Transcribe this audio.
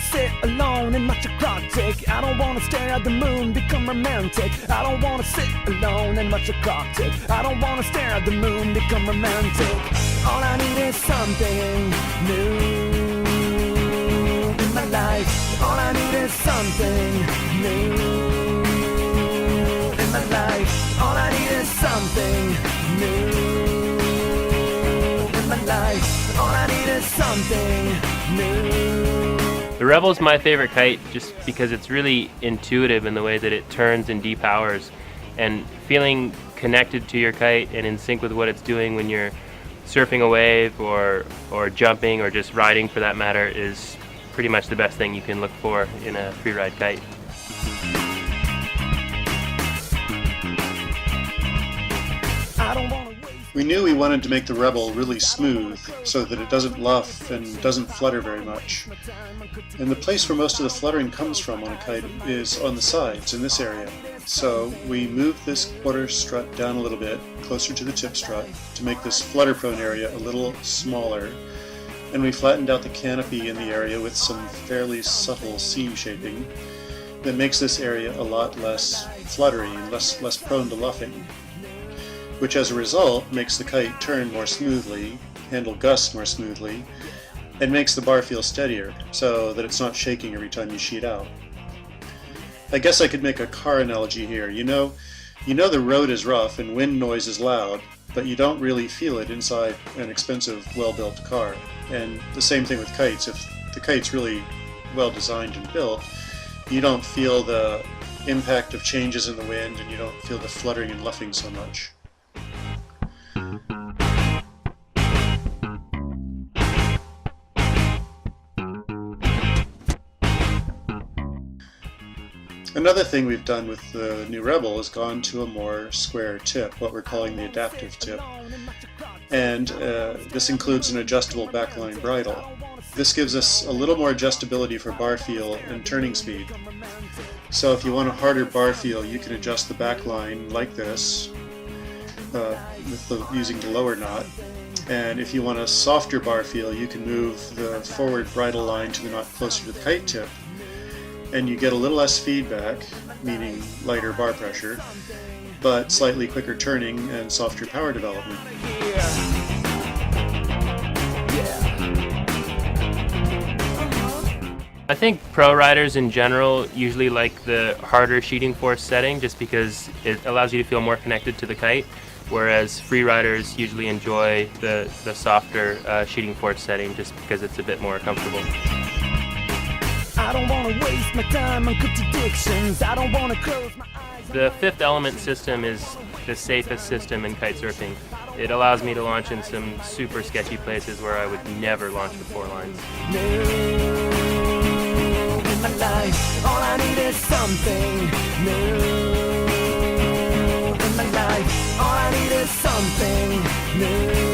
wanna sit alone and watch a clock tick. I don't wanna stare at the moon, become romantic. I don't wanna sit alone and watch a clock tick. I don't wanna stare at the moon, become romantic. All I need is something new in my life. All I need is something new in my life. All I need is something new in my life. All I need is something new. The Rebel is my favorite kite just because it's really intuitive in the way that it turns and depowers, and feeling connected to your kite and in sync with what it's doing when you're surfing a wave or jumping or just riding for that matter is pretty much the best thing you can look for in a free ride kite. We knew we wanted to make the Rebel really smooth so that it doesn't luff and doesn't flutter very much. And the place where most of the fluttering comes from on a kite is on the sides in this area. So we moved this quarter strut down a little bit closer to the tip strut to make this flutter prone area a little smaller. And we flattened out the canopy in the area with some fairly subtle seam shaping that makes this area a lot less fluttery and less prone to luffing, which as a result makes the kite turn more smoothly, handle gusts more smoothly, and makes the bar feel steadier so that it's not shaking every time you sheet out. I guess I could make a car analogy here. You know the road is rough and wind noise is loud, but you don't really feel it inside an expensive, well-built car. And the same thing with kites. If the kite's really well designed and built, you don't feel the impact of changes in the wind and you don't feel the fluttering and luffing so much. Another thing we've done with the new Rebel is gone to a more square tip, what we're calling the adaptive tip. And this includes an adjustable backline bridle. This gives us a little more adjustability for bar feel and turning speed. So if you want a harder bar feel, you can adjust the backline like this using the lower knot. And if you want a softer bar feel, you can move the forward bridle line to the knot closer to the kite tip. And you get a little less feedback, meaning lighter bar pressure, but slightly quicker turning and softer power development. I think pro riders in general usually like the harder sheeting force setting just because it allows you to feel more connected to the kite, whereas free riders usually enjoy the softer sheeting force setting just because it's a bit more comfortable. I don't want to waste my time on contradictions. I don't want to close my eyes. The fifth element system is the safest system in kite surfing. It allows me to launch in some super sketchy places where I would never launch with 4 lines. New in my life. All I need is something new in my life. All I need is something new.